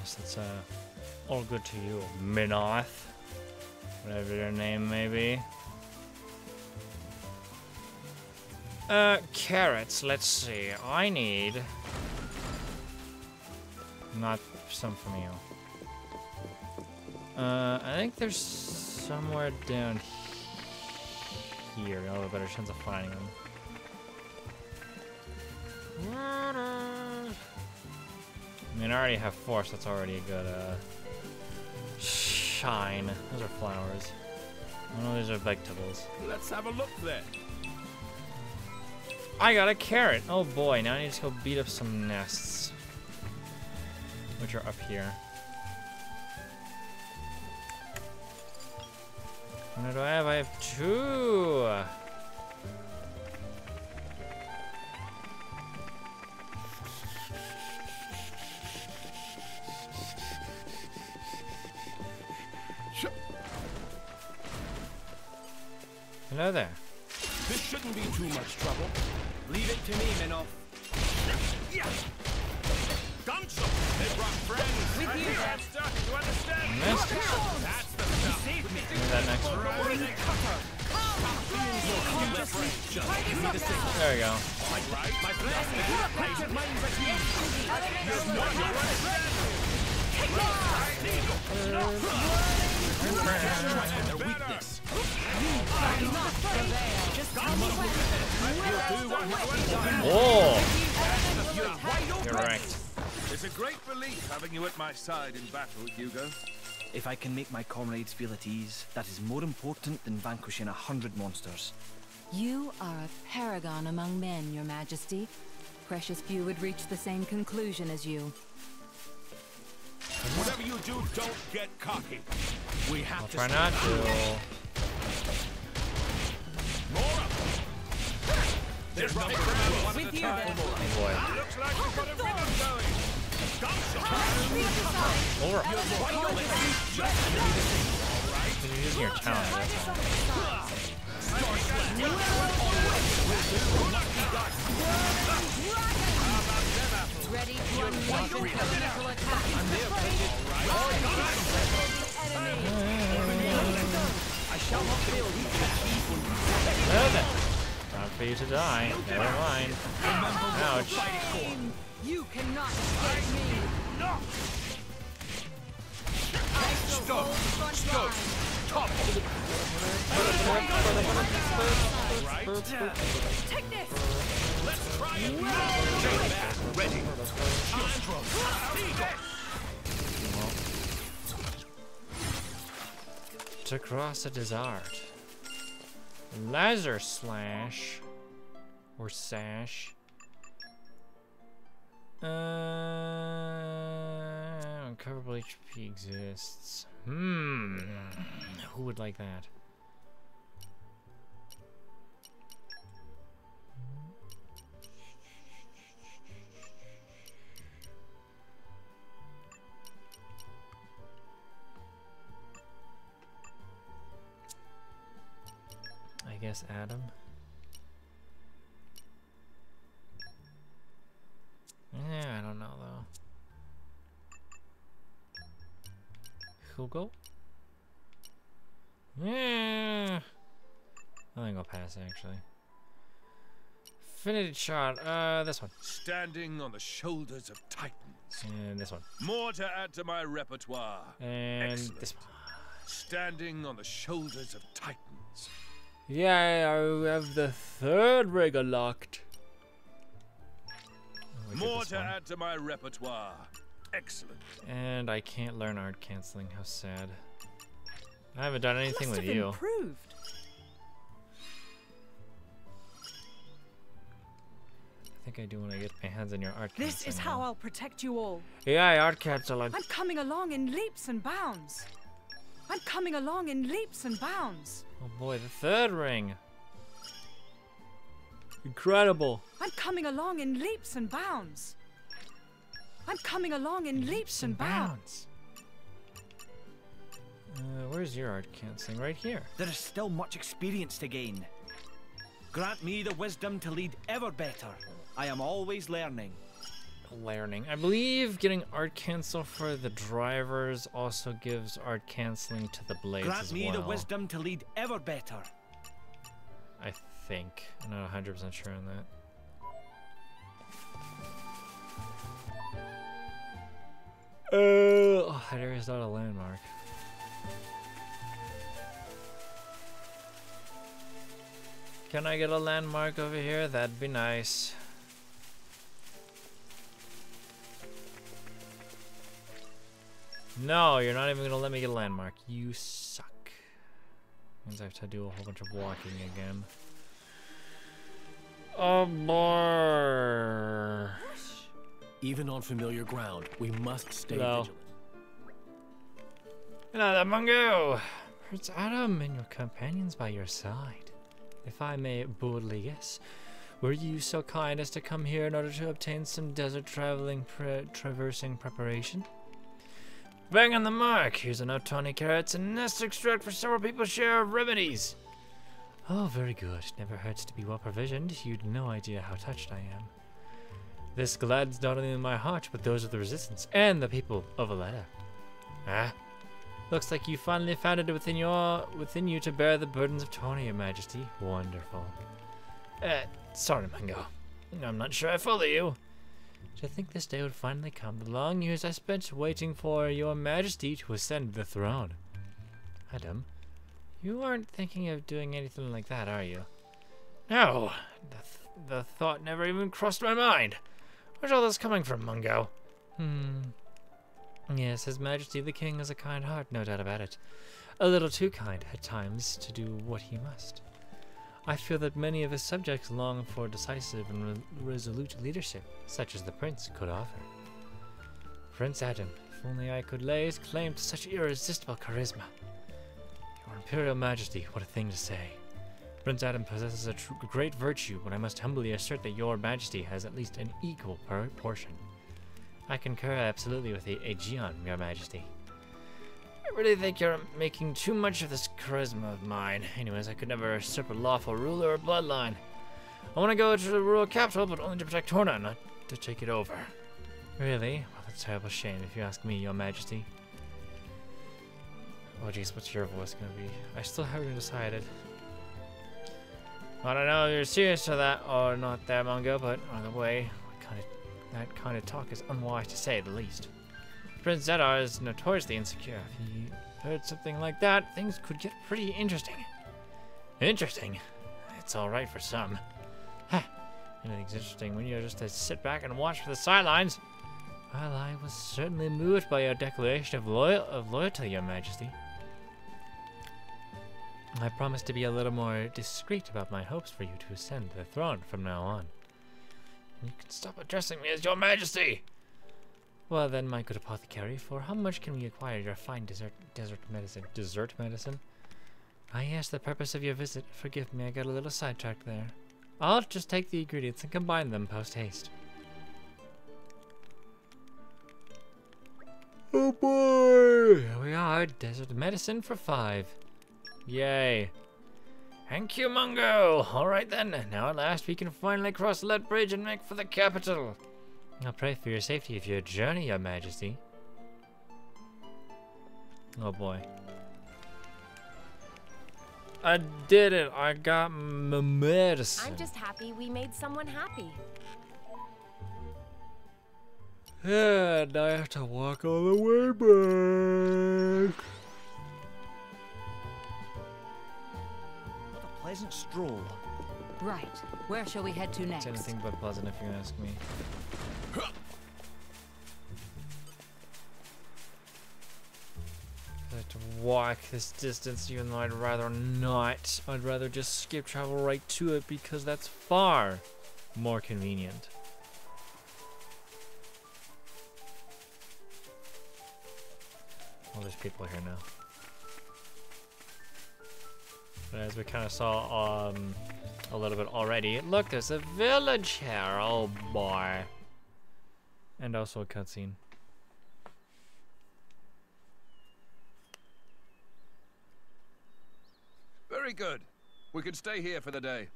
Yes, that's all good to you, Minoth. Whatever your name may be. Carrots, let's see. I need... Not some from you. I think there's somewhere down here. You'll have a better chance of finding them. I mean, I already have 4, so that's already a good, shine. Those are flowers. Oh no, these are vegetables. Let's have a look then. I got a carrot! Oh boy, now I need to go beat up some nests. Which are up here. What do I have? I have 2! Hello there. This shouldn't be too much trouble. Leave it to me, Minoth. Yeah. Gunshot! They brought friends. With you, Master. You understand? Missed. That's the stuff. Give me that next one. There we go. Right? My friend. Oh! You're right. It's a great relief having you at my side in battle, Hugo. If I can make my comrades feel at ease, that is more important than vanquishing 100 monsters. You are a paragon among men, Your Majesty. Precious few would reach the same conclusion as you. Whatever you do, don't get cocky. We have to Try not to. More up. There's nothing with you then. Oh boy. Looks like we've got a rhythm going. Over. You're using your talent. Ready to unleash a critical attack. I shall not fail you. Well then. Time for you to die. Never mind. Ouch. You cannot escape me. Stop! Stop! Top! Right? Take this. Let's try it now! Take that! Ready! To cross a desert. Laser slash. Or sash. Uncoverable HP exists. Who would like that? I guess Adam. Yeah, I don't know though. Hugo? Yeah. I think I'll pass actually. Infinity shot. This one. Standing on the shoulders of titans. And this one. More to add to my repertoire. And Excellent. this one. Standing on the shoulders of titans. Yeah, I have the 3rd rig unlocked. More to add to my repertoire. Excellent. And I can't learn art canceling. How sad. I haven't done anything with you. Improved. I think I do when I get my hands on your art canceling. This is how I'll protect you all. Yeah, art canceling. I'm coming along in leaps and bounds. I'm coming along in leaps and bounds. Oh boy, the 3rd ring. Incredible. I'm coming along in leaps and bounds. I'm coming along in leaps and bounds. Where's your art canceling? Right here. There is still much experience to gain. Grant me the wisdom to lead ever better. I am always learning. learning. I believe getting art cancel for the drivers also gives art canceling to the blades Grant as me well. the wisdom to lead ever better. I think. I'm not 100% sure on that. Oh, that area's not a landmark. Can I get a landmark over here? That'd be nice. No, you're not even gonna let me get a landmark. You suck. Means I have to do a whole bunch of walking again. Oh boy. Even on familiar ground, we must stay vigilant. Hello there, Mungo. It's Adam and your companions by your side. If I may boldly guess, were you so kind as to come here in order to obtain some desert traversing preparation? Bang on the mark. Here's a note, 20 carrots and nest extract for several people's share of remedies. Oh, very good. Never hurts to be well provisioned. You'd no idea how touched I am. This glads not only my heart, but those of the resistance and the people of Valletta. Ah, looks like you finally found it within you to bear the burdens of Tony, Your Majesty. Wonderful. Sorry, Mungo. I'm not sure I follow you. To think this day would finally come. The long years I spent waiting for Your Majesty to ascend the throne. Adam, you aren't thinking of doing anything like that, are you? No, the thought never even crossed my mind. Where's all this coming from, Mungo? Yes, His Majesty the King has a kind heart, no doubt about it. A little too kind at times to do what he must. I feel that many of his subjects long for decisive and resolute leadership, such as the Prince could offer. Prince Adam, if only I could lay his claim to such irresistible charisma. Your Imperial Majesty, what a thing to say. Prince Adam possesses a great virtue, but I must humbly assert that Your Majesty has at least an equal portion. I concur absolutely with the Aegeon, Your Majesty. I really think you're making too much of this charisma of mine. Anyways, I could never usurp a lawful ruler or bloodline. I want to go to the royal capital, but only to protect Torna, not to take it over. Really? Well, that's a terrible shame, if you ask me, Your Majesty. Oh jeez, what's your voice gonna be? I still haven't decided. I don't know if you're serious to that or not there, Mungo, but either way, that kind of talk is unwise to say the least. Prince Zedar is notoriously insecure. If he heard something like that, things could get pretty interesting. Interesting? It's alright for some. Anything's interesting when you just to sit back and watch from the sidelines. Well, I was certainly moved by your declaration of loyalty, Your Majesty. I promise to be a little more discreet about my hopes for you to ascend the throne from now on. You can stop addressing me as Your Majesty! Well then, my good apothecary, for how much can we acquire your fine desert medicine? Dessert medicine? Ah yes, the purpose of your visit. Forgive me, I got a little sidetracked there. I'll just take the ingredients and combine them post-haste. Oh boy! Here we are, desert medicine for 5. Yay. Thank you, Mungo! Alright then, now at last we can finally cross that bridge and make for the capital. I'll pray for your safety of your journey, Your Majesty. Oh boy. I did it! I got my medicine. I'm just happy we made someone happy. Yeah, now I have to walk all the way back. What a pleasant stroll. Right. Where shall we head to next? It's anything but pleasant if you ask me. I have to walk this distance even though I'd rather not. I'd rather just skip travel right to it because that's far more convenient. Well, there's people here now. But as we kind of saw a little bit already, look, there's a village here. Oh boy. And also a cutscene. Very good. We could stay here for the day.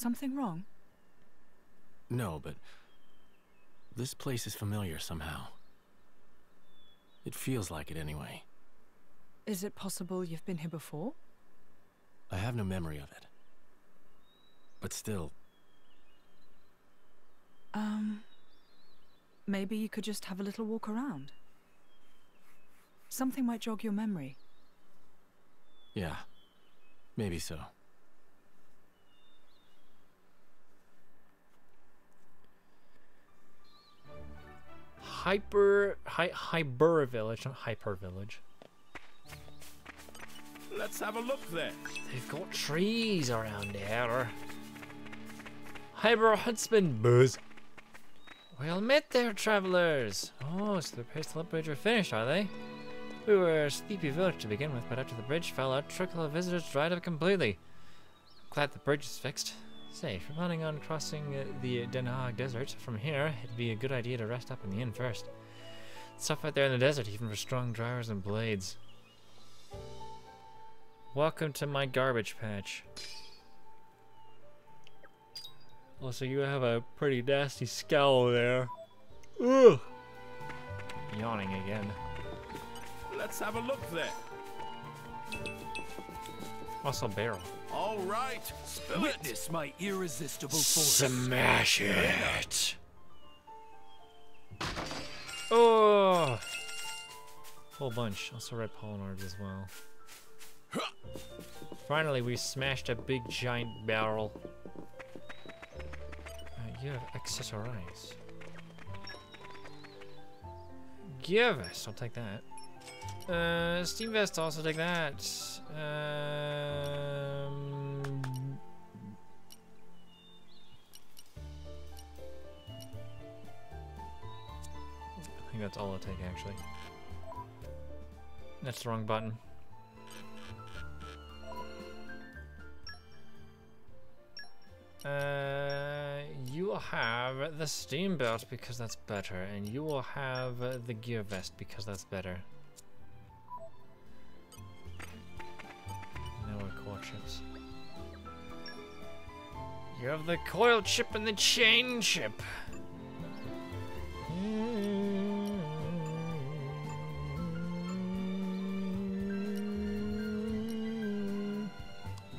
something wrong? No, but this place is familiar somehow. It feels like it anyway. Is it possible you've been here before? I have no memory of it. But still, Maybe you could just have a little walk around. Something might jog your memory. yeah, maybe so. Hyper Village, not Hyper Village. Let's have a look then. They've got trees around there. Hyper Huntsman Buzz. Well met there, travelers. Oh, so the repair to the bridge are finished, are they? We were a sleepy village to begin with, but after the bridge fell, our trickle of visitors dried up completely. Glad the bridge is fixed. Say, if you're planning on crossing the Den Haag Desert from here, it'd be a good idea to rest up in the inn first. It's tough out there in the desert, even for strong drivers and blades. Welcome to my garbage patch. Also, you have a pretty nasty scowl there. Ugh. Yawning again. Let's have a look then. Muscle barrel. All right, spill Witness my irresistible force. Smash it! Oh! Whole bunch. Also red pollen orbs as well. Finally, we smashed a big giant barrel. You have accessorize. Give us. I'll take that. Steam vest. Also take that. I think that's all I'll take, actually. That's the wrong button. You will have the steam belt because that's better, and you will have the gear vest because that's better. Now we're core chips. You have the coil chip and the chain chip.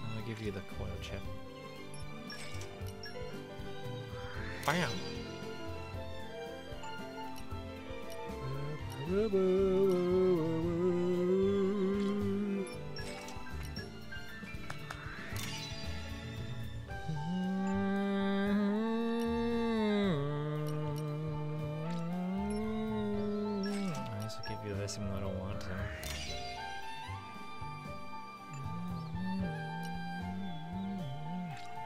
I'll give you the coil chip. Bam! I also give you this even though I don't want to.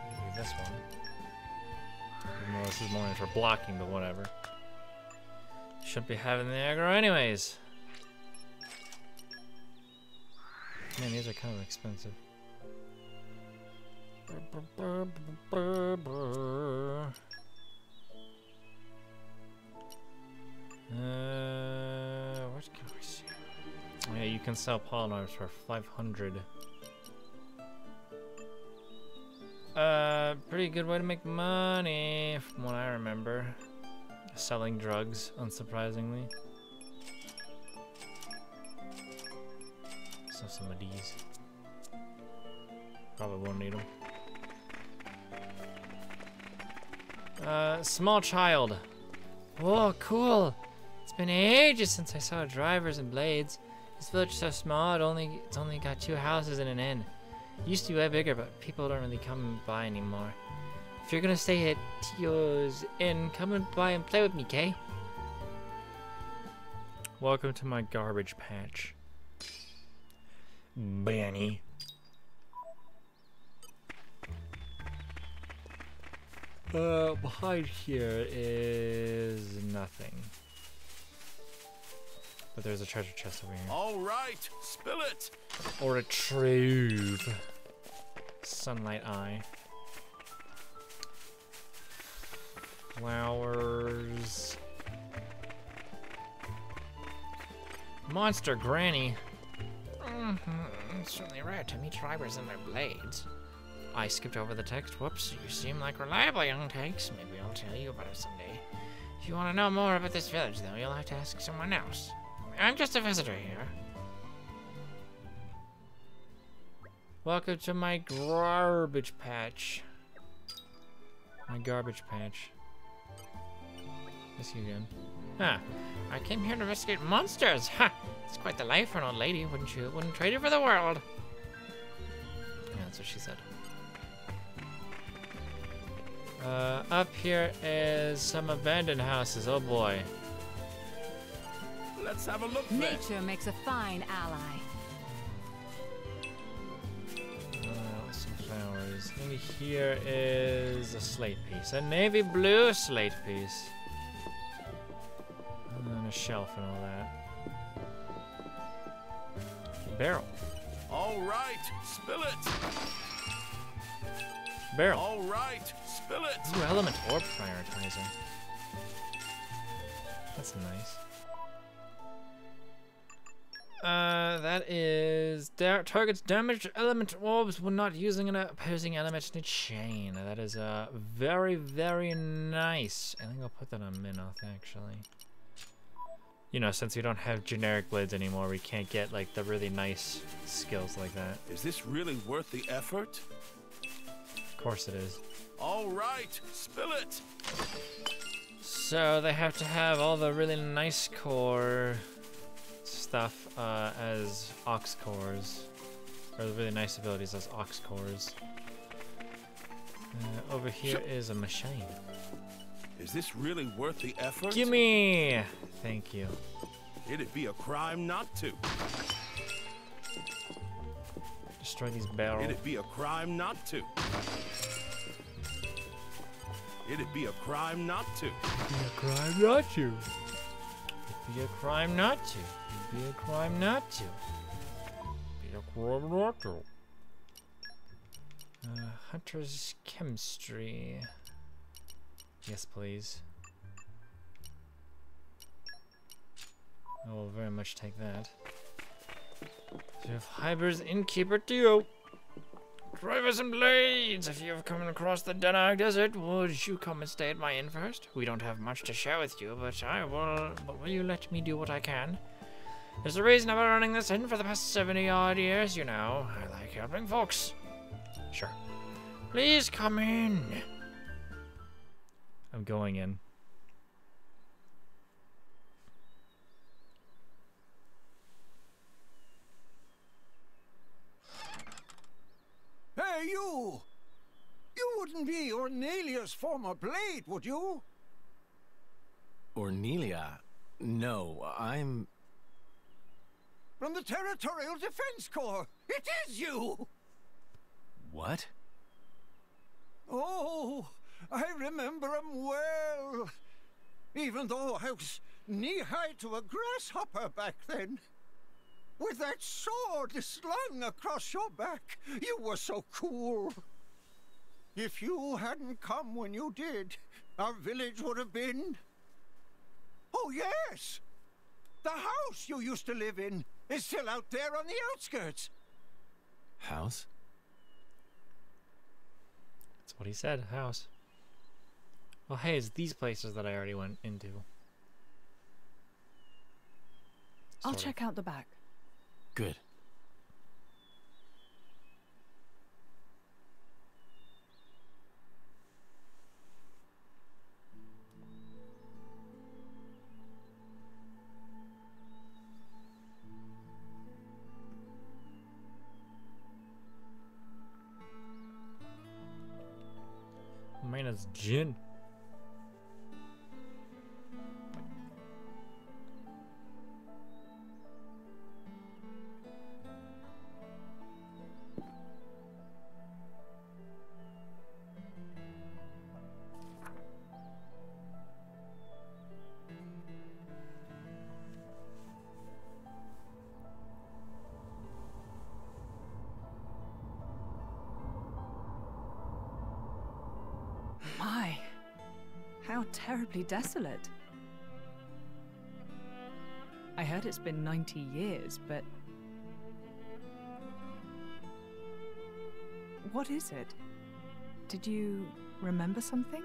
Give you this one. Even though this is more for blocking, but whatever. Shouldn't be having the aggro anyways. Man, these are kind of expensive. What can we see? Oh yeah, you can sell polymers for 500. Pretty good way to make money, from what I remember. Selling drugs, unsurprisingly. So some of these. Probably won't need them. Small child. Whoa, cool. It's been ages since I saw drivers and blades. This village is so small, it's only got 2 houses and an inn. It used to be way bigger, but people don't really come by anymore. If you're gonna stay at Tio's inn, come and by and play with me, Kay? Welcome to my garbage patch. Banny. Behind here is nothing. But there's a treasure chest over here. All right, spill it. Or a trove. Sunlight eye. Flowers. Monster Granny. It's certainly rare to meet drivers and their blades. I skipped over the text. Whoops, you seem like reliable young takes. Maybe I'll tell you about it someday. If you want to know more about this village, though, you'll have to ask someone else. I'm just a visitor here. Welcome to my garbage patch. My garbage patch. Let's see again. Huh. I came here to investigate monsters. Ha! It's quite the life for an old lady, wouldn't you? Wouldn't trade it for the world. Yeah, that's what she said. Up here is some abandoned houses. Oh boy. Let's have a look then. Nature makes a fine ally. Some flowers. In here is a slate piece. A navy blue slate piece. And a shelf and all that. Barrel. All right, spill it. Barrel. All right, spill it. Ooh, element orb prioritizer. That's nice. That is targets damaged element orbs when not using an opposing element in a chain. That is very, very nice. I think I'll put that on Minoth actually. You know, since we don't have generic blades anymore, we can't get like the really nice skills like that. Is this really worth the effort? Of course it is. All right, spill it. So they have to have all the really nice core stuff as ox cores, or the really nice abilities as ox cores. Over here is a machine. Is this really worth the effort? Gimme! Thank you. It'd be a crime not to. Destroy these barrels. It'd be a crime not to. It'd be a crime not to. It'd be a crime not to. It'd be a crime not to. It'd be a crime not to. Be a crime not to. Hunter's chemistry. Yes, please. I will very much take that. If Hyber's innkeeper Theo. Drivers and blades! If you have come across the Denark Desert, would you come and stay at my inn first? We don't have much to share with you, but will you let me do what I can? There's a reason I've been running this inn for the past 70-odd years, you know. I like helping folks. Sure. Please come in. I'm going in. Hey, you! You wouldn't be Ornelia's former blade, would you? Ornelia? No, I'm... From the Territorial Defense Corps! It is you! What? Oh, I remember 'em well. Even though I was knee-high to a grasshopper back then. With that sword slung across your back, you were so cool. If you hadn't come when you did, our village would have been... Oh, yes! The house you used to live in is still out there on the outskirts. House? That's what he said, house. Well, hey, it's these places that I already went into. I'll Sort of. check out the back. Good. Man, it's gin. My, how terribly desolate. I heard it's been 90 years, but... What is it? Did you remember something?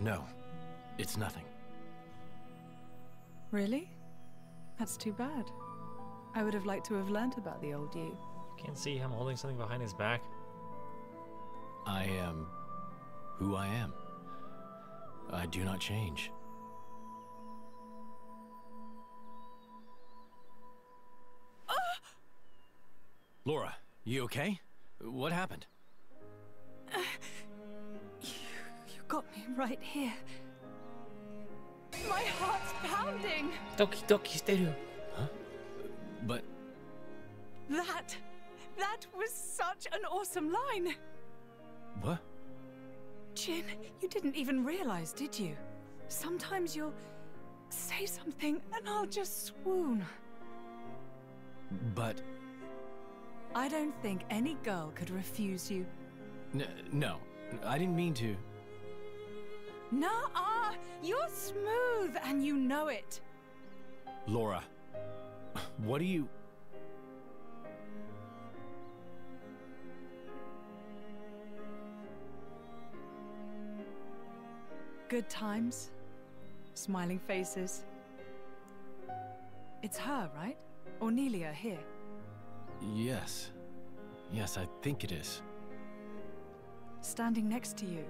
No, it's nothing. Really? That's too bad. I would have liked to have learnt about the old you. Can't see him holding something behind his back. I am who I am. I do not change. Laura, you okay? What happened? You got me right here. My heart's pounding. Doki Doki Stereo. Huh? But That was such an awesome line. what? Jin, you didn't even realize, did you? Sometimes you'll say something and I'll just swoon. But I don't think any girl could refuse you. no, I didn't mean to. Nuh-uh! You're smooth and you know it. Laura, what do you... Good times. Smiling faces. It's her, right? Or Nelia here. Yes. Yes, I think it is. Standing next to you,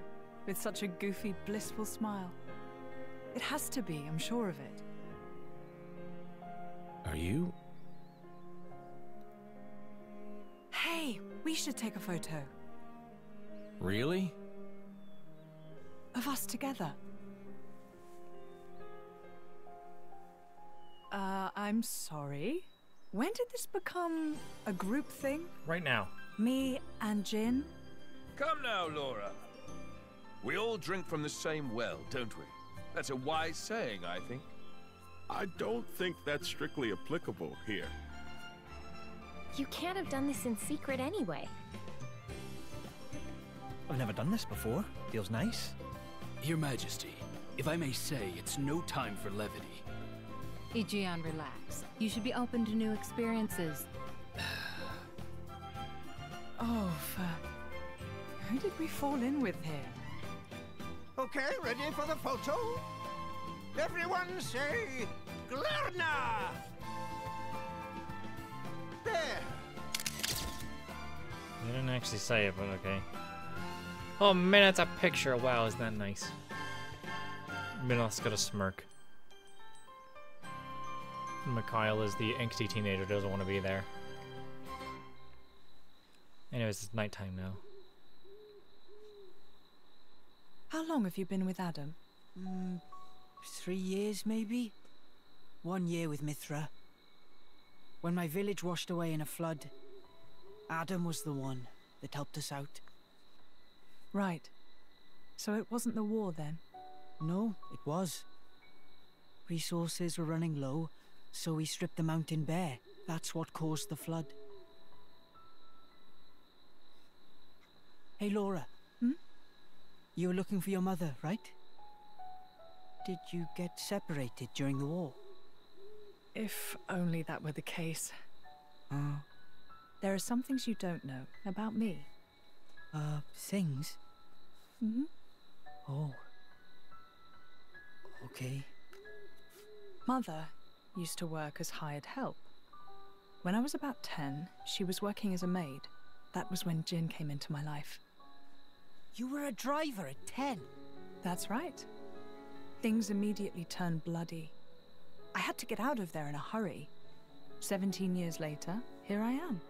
with such a goofy, blissful smile. It has to be, I'm sure of it. Are you? Hey, we should take a photo. Really? Of us together. I'm sorry. When did this become a group thing? Right now. Me and Jin? Come now, Laura. We all drink from the same well, don't we? That's a wise saying, I think. I don't think that's strictly applicable here. You can't have done this in secret anyway. I've never done this before. Feels nice. Your Majesty, if I may say, it's no time for levity. Ijian, relax. You should be open to new experiences. Oh, who did we fall in with here? Okay, ready for the photo? Everyone say, Glarna! There. They didn't actually say it, but okay. Oh man, that's a picture. Wow, isn't that nice? Minos got a smirk. Mikhail is the angsty teenager, doesn't want to be there. Anyways, it's nighttime now. How long have you been with Adam? 3 years, maybe? 1 year with Mithra. When my village washed away in a flood, Adam was the one that helped us out. Right. So it wasn't the war then? No, it was. Resources were running low, so we stripped the mountain bare. That's what caused the flood. Hey, Laura. You were looking for your mother, right? Did you get separated during the war? If only that were the case. There are some things you don't know about me. Things? Mm-hmm. Oh. Okay. Mother used to work as hired help. When I was about 10, she was working as a maid. That was when Jin came into my life. You were a driver at 10? That's right. Things immediately turned bloody. I had to get out of there in a hurry. 17 years later, here I am.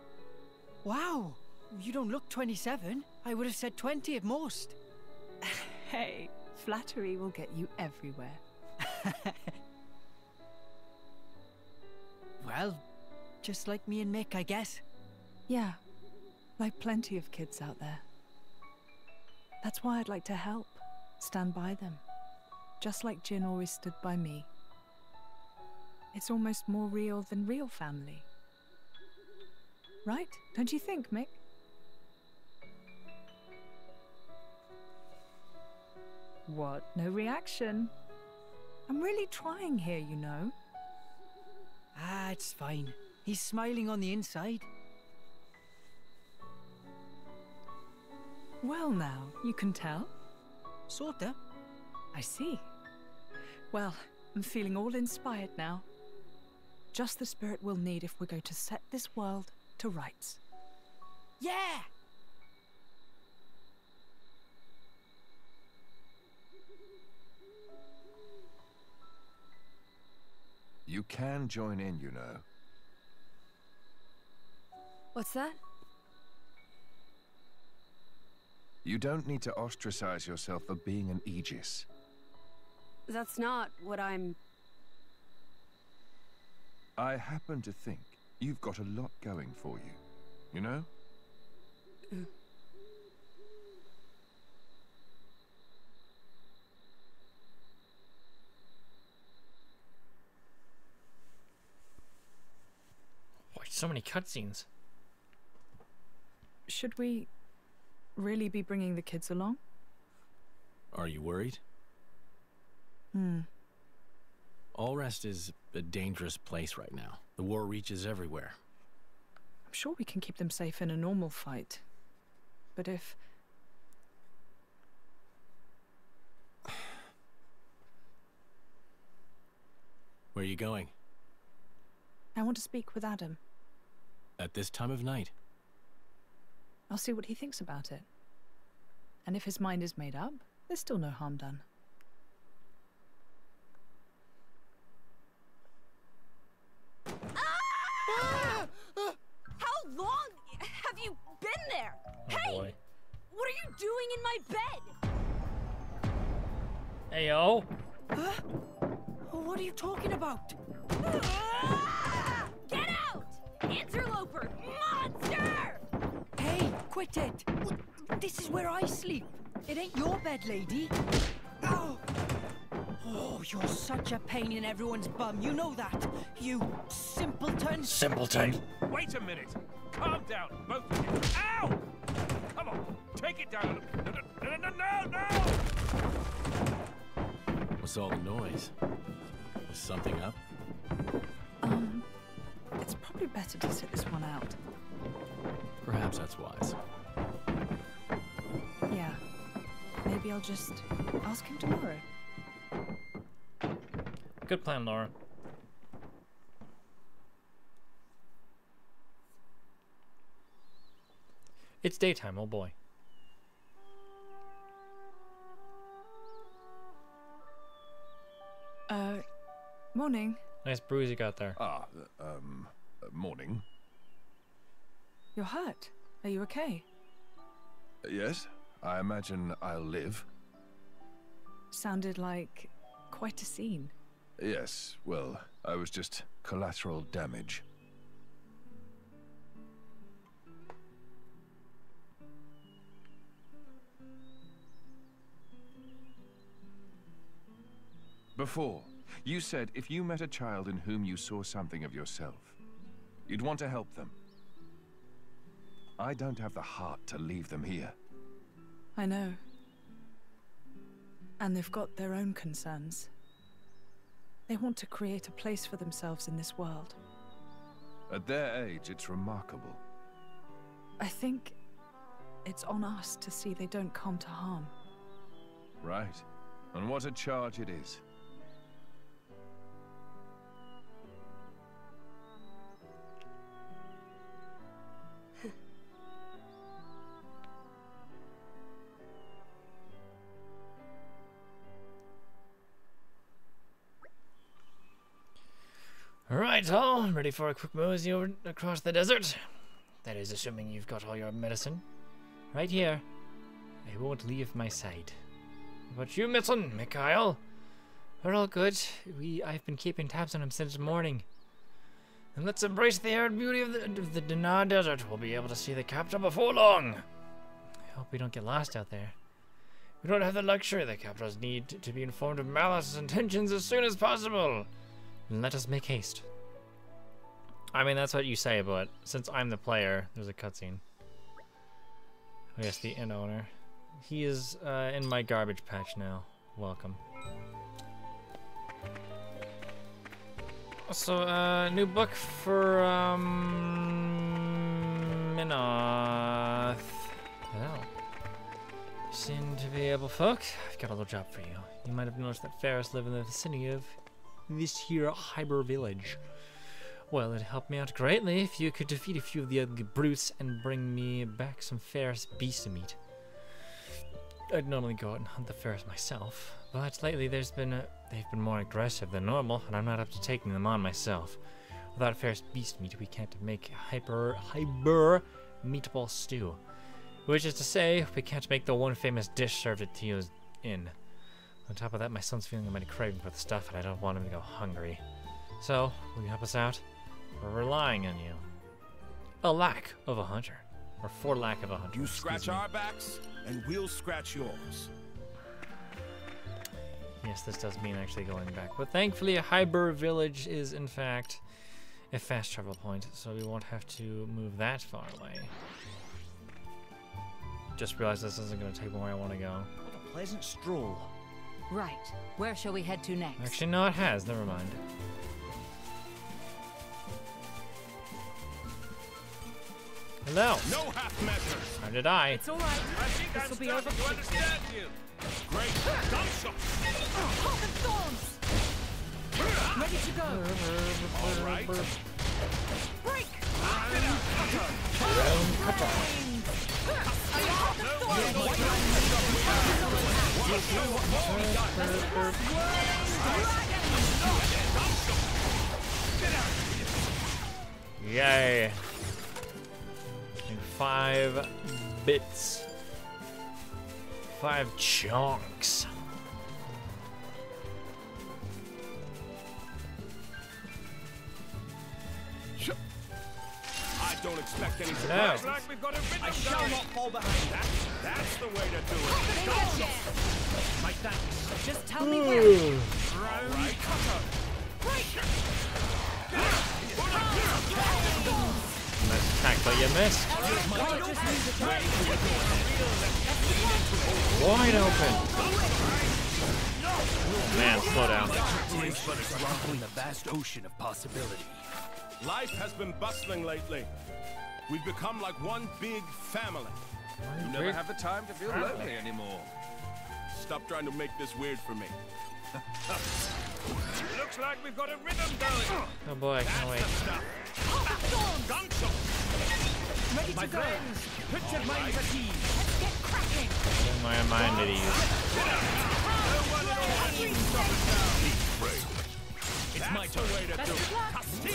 Wow! You don't look 27. I would have said 20 at most. Hey, flattery will get you everywhere. Well, just like me and Mick, I guess. Yeah, like plenty of kids out there. That's why I'd like to help, stand by them, just like Jin always stood by me. It's almost more real than real family. Right? Don't you think, Mick? What? No reaction? I'm really trying here, you know. It's fine. He's smiling on the inside. Well now, you can tell. Sorta. I see. Well, I'm feeling all inspired now. Just the spirit we'll need if we're going to set this world to rights. Yeah! You can join in, you know. What's that? You don't need to ostracize yourself for being an Aegis. That's not what I'm... I happen to think you've got a lot going for you, you know? Boy, so many cutscenes. Should we really be bringing the kids along? Are you worried? Allrest is a dangerous place right now. The war reaches everywhere. I'm sure we can keep them safe in a normal fight. But if... Where are you going? I want to speak with Adam. At this time of night? I'll see what he thinks about it. And if his mind is made up, there's still no harm done. How long have you been there? Oh, hey! boy. What are you doing in my bed? Hey, yo. What are you talking about? Get out! Interloper! Monster! Hey, quit it! This is where I sleep. It ain't your bed, lady. Oh! Oh, you're such a pain in everyone's bum. You know that. You simpleton. Simpleton. Wait a minute. Calm down, both of you. Ow! Come on, take it down. No! What's all the noise? Is something up? It's probably better to sit this one out. Perhaps that's wise. Yeah. Maybe I'll just ask him tomorrow. Good plan, Laura. It's daytime, oh boy. Morning. Nice bruise you got there. Morning. You're hurt. Are you okay? Yes, I imagine I'll live. Sounded like quite a scene. Yes, well, I was just collateral damage. Before, you said if you met a child in whom you saw something of yourself, you'd want to help them. I don't have the heart to leave them here. I know. And they've got their own concerns. They want to create a place for themselves in this world. At their age, it's remarkable. I think it's on us to see they don't come to harm. Right. And what a charge it is. Alright, all ready for a quick mosey over across the desert? That is assuming you've got all your medicine. Right here. I won't leave my side. But you, Mitten, Mikhail, we're all good. I've been keeping tabs on him since morning. And let's embrace the arid beauty of the Dinar Desert. We'll be able to see the capital before long. I hope we don't get lost out there. We don't have the luxury. The capitals need to be informed of Malice's intentions as soon as possible. Let us make haste. I mean, that's what you say, but since I'm the player, there's a cutscene. Oh yes, the inn owner. He is in my garbage patch now. Welcome. Also, new book for Minoth. Oh. Seem to be able folk. I've got a little job for you. You might have noticed that Ferris live in the vicinity of this here Hyber village. Well, it'd help me out greatly if you could defeat a few of the ugly brutes and bring me back some Ferris beast meat. I'd normally go out and hunt the Ferris myself, but lately they've been more aggressive than normal, and I'm not up to taking them on myself. Without Ferris beast meat, we can't make hyper meatball stew. Which is to say, we can't make the one famous dish served at Tio's Inn. On top of that, my son's feeling a mighty craving for the stuff, and I don't want him to go hungry. So, will you help us out? We're relying on you. A lack of a hunter. Or for lack of a hunter. You scratch our backs, and we'll scratch yours. Yes, this does mean actually going back. But thankfully, Hyber Village is, in fact, a fast travel point, so we won't have to move that far away. Just realized this isn't going to take me where I want to go. What a pleasant stroll. Right. Where shall we head to next? Actually, no, it has. Never mind. Hello. No half measures. How did I? It's all right. I think I'm starting to understand you. Great gunshot. Hawk and thorns. Ready to go. All right. Break. Yay. And 5 bits. 5 chunks. I don't expect any No. surprise. Like we've got a rhythm I shall going. not fall behind. That's the way to do it. My thanks. Just tell me where. Right. Nice attack, but you missed. Wide open. Man, slow down. It's but a drop in the vast ocean of possibility. Life has been bustling lately. We've become like one big family. You never have the time to feel lonely anymore. Stop trying to make this weird for me. Looks like we've got a rhythm going. Oh boy, I can't wait. Ready to go. Put your minds at ease. Let's get cracking. Put my mind at ease. It's my turn. Way to do it.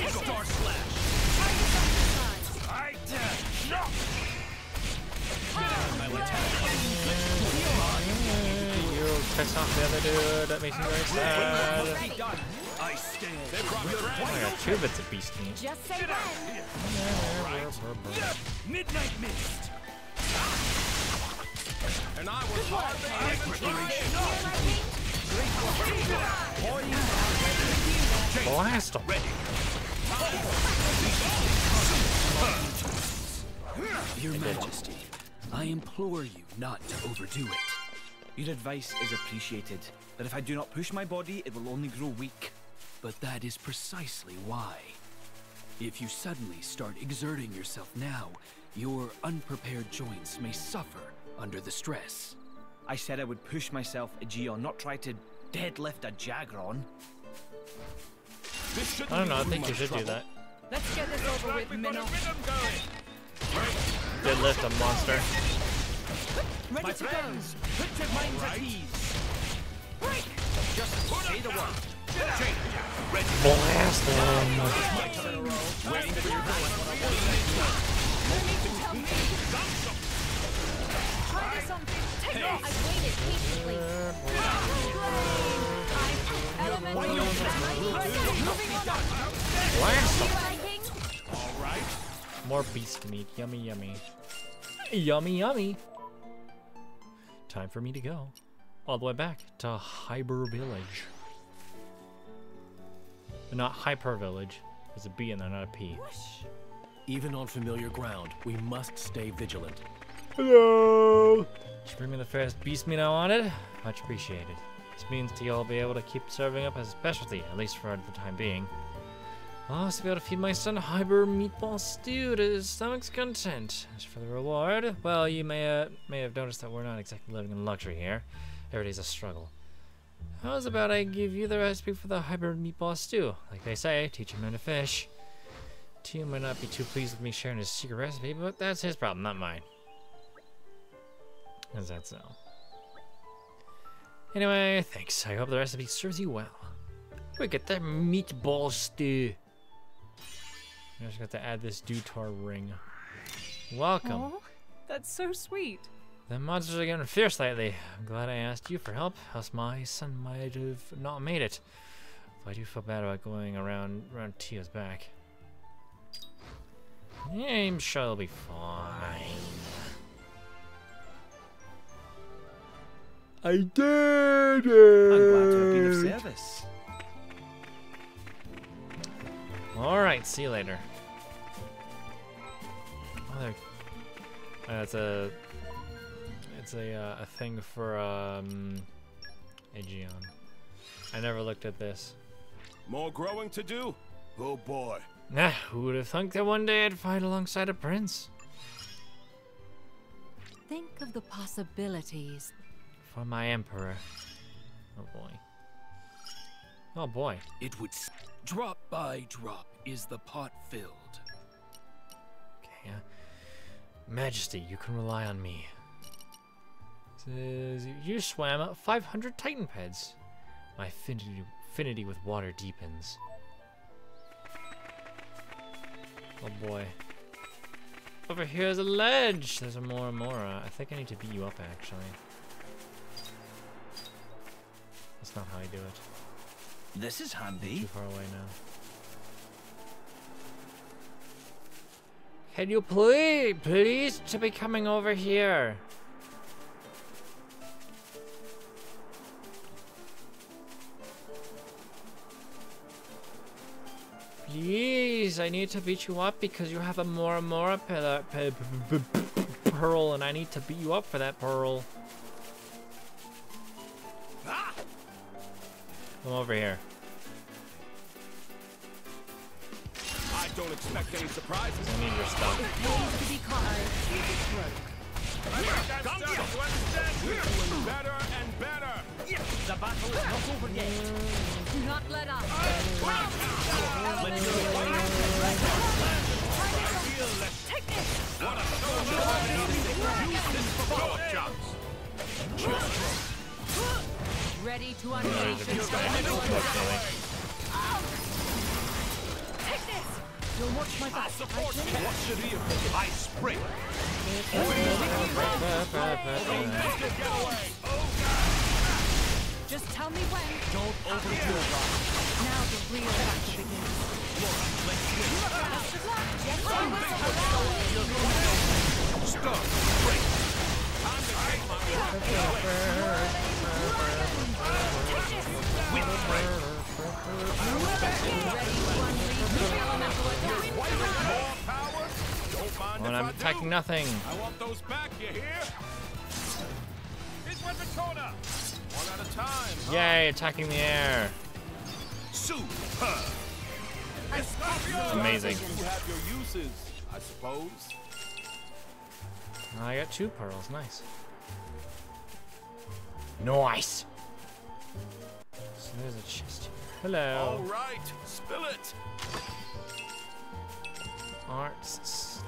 Star Slash. You piss off the other dude. That makes me very sad. I stand. Oh, I got 2 bits of beast meat. Just say when. Midnight Mist. And I was hardly even trying. Blast him. Your Majesty, I implore you not to overdo it. Your advice is appreciated, but if I do not push my body, it will only grow weak. But that is precisely why. If you suddenly start exerting yourself now, your unprepared joints may suffer under the stress. I said I would push myself, Aegeon, not try to deadlift a Jagron. I don't know, I think you should do that. Let's get this over with, Minnow. Deadlift a monster. Ready to go. Put your minds at ease. Break. Just say the word. Blast them. Waiting for your No need to tell me. Try this on. Take off. I waited patiently. Blast them. Liking? All right. More beast meat. Yummy, yummy. Yummy, yummy. Time for me to go. All the way back to Hyber Village. Not Hyper Village. There's a B in there, not a P. Even on familiar ground, we must stay vigilant. Hello! Did you bring me the first beast meat I wanted? Much appreciated. This means you'll be able to keep serving up as a specialty, at least for the time being. I'll also be able to feed my son hybrid meatball stew to his stomach's content. As for the reward, well, you may have noticed that we're not exactly living in luxury here. Every day's a struggle. How's about I give you the recipe for the hybrid meatball stew? Like they say, teach a man to fish. Tio might not be too pleased with me sharing his secret recipe, but that's his problem, not mine. Is that so? Anyway, thanks. I hope the recipe serves you well. We get that meatball stew. I just got to add this due to our ring. Welcome. Aw, that's so sweet. The monsters are getting fierce lately. I'm glad I asked you for help, else my son might have not made it. But I do feel bad about going around Tio's back. Yeah, I'm sure it'll be fine. I did it! I'm glad to have been of service. Alright, see you later. Oh, there. It's a thing for Aegeon. I never looked at this. More growing to do? Oh boy. Nah, who would have thunk that one day I'd fight alongside a prince? Think of the possibilities. For my emperor. Oh boy. Oh boy. It would drop by drop is the pot filled. Okay, Majesty, you can rely on me. Says you swam up 500 Titan Peds. My affinity with water deepens. Oh boy. Over here's a ledge. There's a Mora. I think I need to beat you up actually. That's not how I do it. This is handy. Too far away now. Can you please to be coming over here? Please, I need to beat you up because you have a Mora pearl, and I need to beat you up for that pearl. Come over here. I don't expect any surprises. I need your stuff. I'm starting to understand. We're doing better and better. The battle is not over yet. Do not let up. Take this. What a show! Use this for blow-up jobs. Ready to unleash. Take this. You'll watch my back. Support me. What's the deal? I spring. Just tell me when. Don't overdo it. Now the real battle begins. Stop. Break. Time to take my Well, I'm attacking nothing. I want those back, you hear? Here's one for Tona. One at a time. Yay, attacking the air. Super. Amazing. You have your uses, I suppose. I got 2 pearls, nice. Nice. So there's a chest here. Hello. All right, spill it. Arts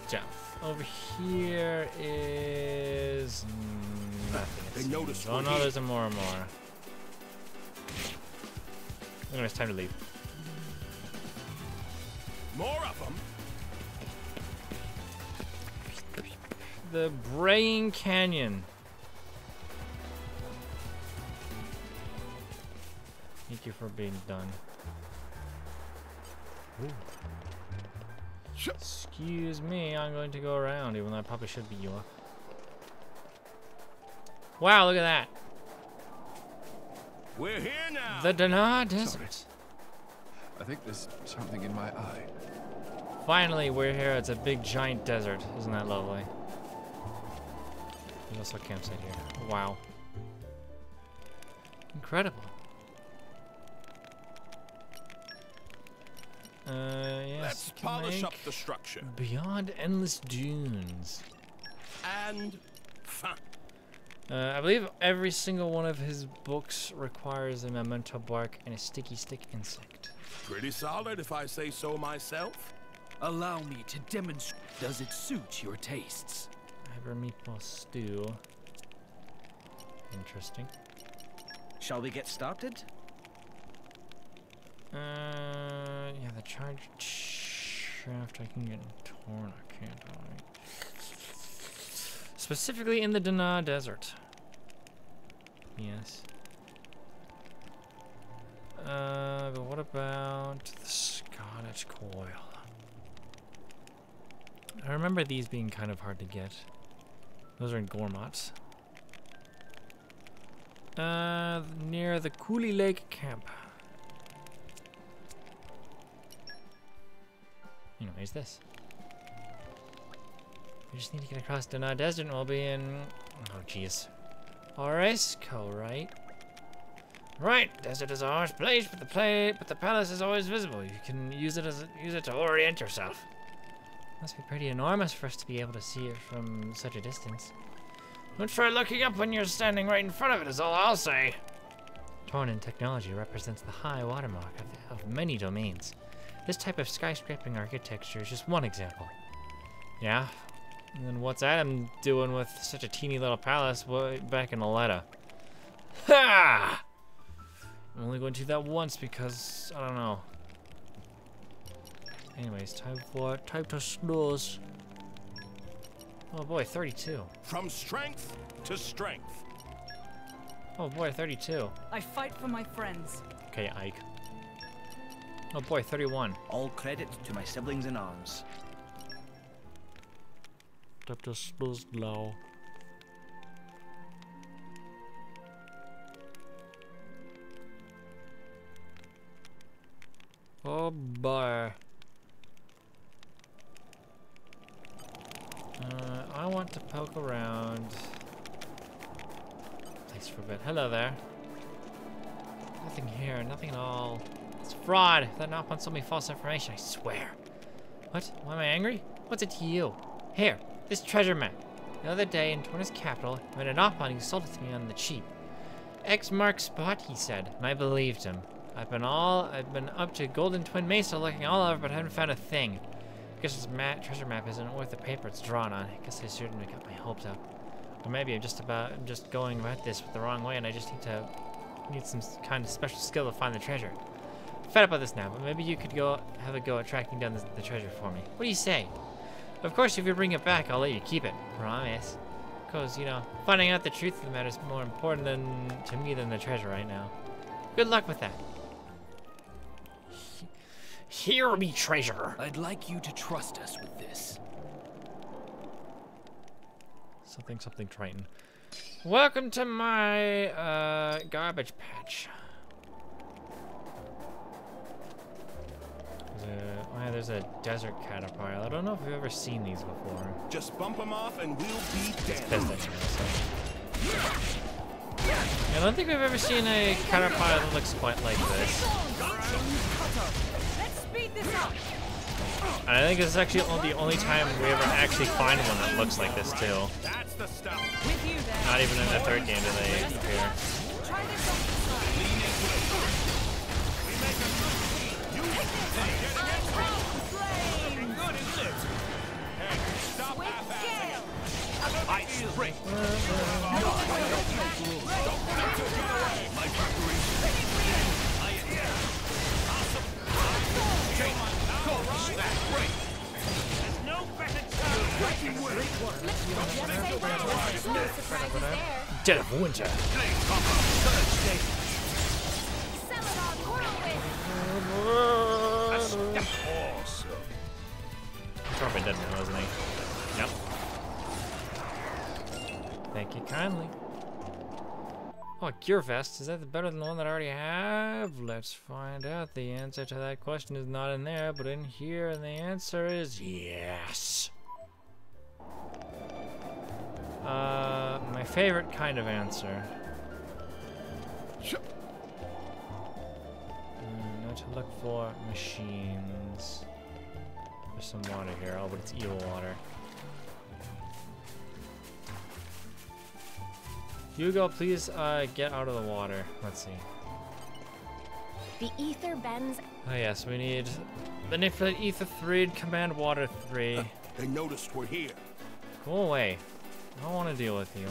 stuff. Over here is nothing. They noticed. Oh no, there's a more. Anyway, it's time to leave. More of them. The Braying Canyon. Thank you for being done. Ooh. Excuse me, I'm going to go around, even though I probably should beat you up. Wow, look at that. We're here now. The Dana Desert. Sorry. I think there's something in my eye. Finally, we're here. It's a big, giant desert. Isn't that lovely? There's also a campsite here. Wow. Incredible. Yes. Let's polish up the structure. Beyond Endless Dunes. And fun. I believe every single one of his books requires a memento bark and a sticky stick insect. Pretty solid if I say so myself. Allow me to demonstrate. Does it suit your tastes? Hyper meatball stew. Interesting. Shall we get started? Yeah, the charge shaft I can get in Torna, can't I? Specifically in the Dana Desert. Yes. But what about the Scottish coil? I remember these being kind of hard to get. Those are in Gormott. Near the Cooley Lake camp. Anyways, this. We just need to get across Dana Desert and we'll be in... Oh, jeez. Oresco, right? Right, desert is a harsh place, but the palace is always visible. You can use it to orient yourself. Must be pretty enormous for us to be able to see it from such a distance. Don't try looking up when you're standing right in front of it, is all I'll say. Tornan technology represents the high watermark of many domains. This type of skyscraping architecture is just one example. Yeah? And then what's Adam doing with such a teeny little palace back in Aletta? Ha! I'm only going to do that once because, I don't know. Anyways, time to snooze. Oh boy, 32. From strength to strength. Oh boy, 32. I fight for my friends. Okay, Ike. Oh boy, 31. All credit to my siblings in arms. Time to snooze now. Oh boy. I want to poke around. Thanks for a bit. Hello there. Nothing here, nothing at all. It's fraud. That Nopon sold me false information, I swear. What? Why am I angry? What's it to you? Here, this treasure map. The other day in Torna's capital, I met a Nopon who sold it to me on the cheap. X marks spot, he said, and I believed him. I've been up to Golden Twin Mesa looking all over, but I haven't found a thing. I guess this treasure map isn't worth the paper it's drawn on. I guess I certainly got my hopes up. Or maybe I'm just going about this the wrong way, and I just need some kind of special skill to find the treasure. I'm fed up with this now, but maybe you could have a go at tracking down the treasure for me. What do you say? Of course, if you bring it back, I'll let you keep it. Promise. Because, finding out the truth of the matter is more important to me than the treasure right now. Good luck with that. Here be treasure. I'd like you to trust us with this. Something Triton. Welcome to my garbage patch. There's a desert caterpillar. I don't know if we've ever seen these before. Just bump them off and we'll be dead. I don't think we've ever seen a caterpillar that looks quite like this. Let's speed this up. And I think this is actually the only time we ever actually find one that looks like this too. That's the stuff. With you there. Not even in the third game do they appear. Try this off the side. We make a good team. You get it. Looking good, isn't it? Hey, stop half-assing. Ice break. Don't let it get away. My preparation. There's no better time. Dead of winter. Awesome. Probably dead now, isn't he? Yep. Thank you kindly. Oh, Gear Vest. Is that better than the one that I already have? Let's find out. The answer to that question is not in there, but in here, and the answer is yes. My favorite kind of answer. Not to Look for machines. There's some water here. Oh, but it's evil water. Hugo, please get out of the water. Let's see. The ether bends. Oh yes, we need the need for the ether 3 command water 3. They noticed we're here. Go away. I don't want to deal with you.